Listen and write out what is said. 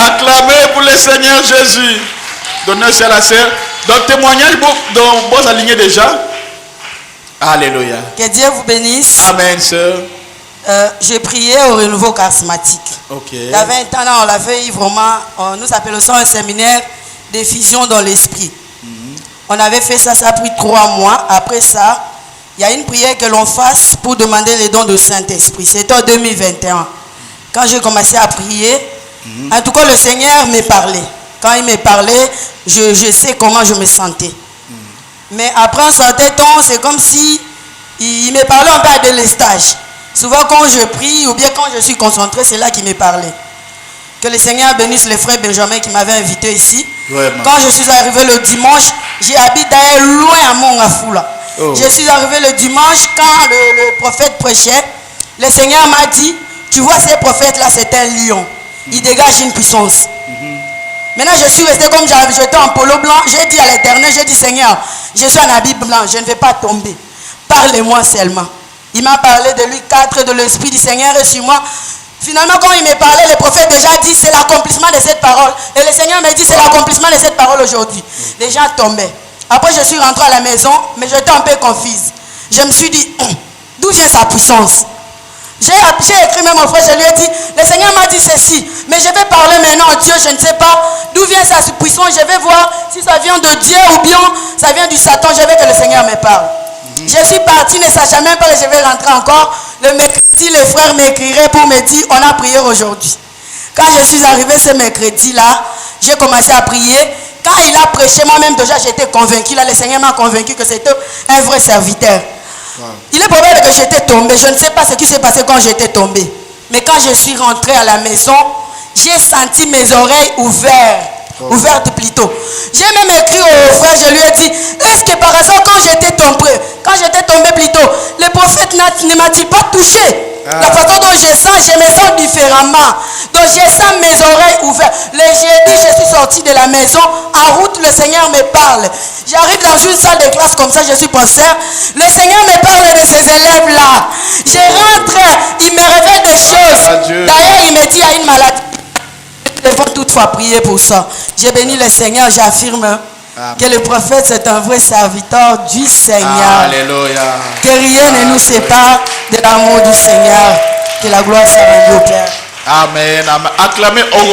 Acclamez pour le Seigneur Jésus. Donnez ça à la sœur. Donc témoignage, donc vous alignez déjà. Alléluia. Que Dieu vous bénisse. Amen, sœur. J'ai prié au renouveau charismatique. Ok. Il y a 20 ans, on l'avait vraiment, nous appelons ça un séminaire de fusion dans l'esprit. On avait fait ça, ça a pris 3 mois. Après ça, il y a une prière que l'on fasse pour demander les dons du Saint-Esprit. C'était en 2021. Quand j'ai commencé à prier, en tout cas le Seigneur me parlait. Quand il me parlait, je sais comment je me sentais. Mais après un certain temps, c'est comme si il me parlait un peu à délestage. Souvent quand je prie ou bien quand je suis concentré, c'est là qu'il me parlait. Que le Seigneur bénisse le frère Benjamin qui m'avait invité ici. Vraiment. Quand je suis arrivé le dimanche, j'habitais loin à Mongafoula. Je suis arrivé le dimanche quand le prophète prêchait. Le Seigneur m'a dit, tu vois ces prophètes-là, c'est un lion. Il dégage une puissance. Maintenant, je suis resté comme j'étais en polo blanc. J'ai dit à l'Éternel, j'ai dit, Seigneur, je suis en habit blanc, je ne vais pas tomber. Parlez-moi seulement. Il m'a parlé de lui 4 de l'Esprit du Seigneur est sur moi. Finalement, quand il me parlait, le prophète déjà dit, c'est l'accomplissement de cette parole. Et le Seigneur me dit, c'est l'accomplissement de cette parole aujourd'hui. Les gens tombaient. Après, je suis rentré à la maison, mais j'étais un peu confuse. Je me suis dit, d'où vient sa puissance? J'ai écrit même au frère, je lui ai dit, le Seigneur m'a dit ceci, mais je vais parler maintenant à Dieu, je ne sais pas d'où vient sa puissance, je vais voir si ça vient de Dieu ou bien ça vient du Satan, je veux que le Seigneur me parle. Je suis parti, ne sachant même pas que je vais rentrer encore. Le mercredi, les frères m'écriraient pour me dire, on a prié aujourd'hui. Quand je suis arrivé ce mercredi-là, j'ai commencé à prier. Quand il a prêché, moi-même déjà j'étais convaincu, là le Seigneur m'a convaincu que c'était un vrai serviteur. Il est probable que j'étais tombé. Je ne sais pas ce qui s'est passé quand j'étais tombé. Mais quand je suis rentré à la maison, j'ai senti mes oreilles ouvertes plutôt. J'ai même écrit au frère, je lui ai dit, est-ce que par hasard quand j'étais tombé plutôt, le prophète ne m'a-t-il pas touché? La façon dont je me sens différemment. Donc je sens mes oreilles ouvertes. Le jeudi, je suis sorti de la maison. En route, le Seigneur me parle. J'arrive dans une salle de classe comme ça, je suis pasteur. Le Seigneur me parle de ces élèves-là. Je rentre, il me révèle des choses. D'ailleurs, il me dit, il y a une maladie. Il faut toutefois prier pour ça. J'ai béni le Seigneur, j'affirme que le prophète c'est un vrai serviteur du Seigneur. Alléluia. Que rien ne nous sépare de l'amour du Seigneur. Que la gloire soit rendue au Père. Amen. Acclamez au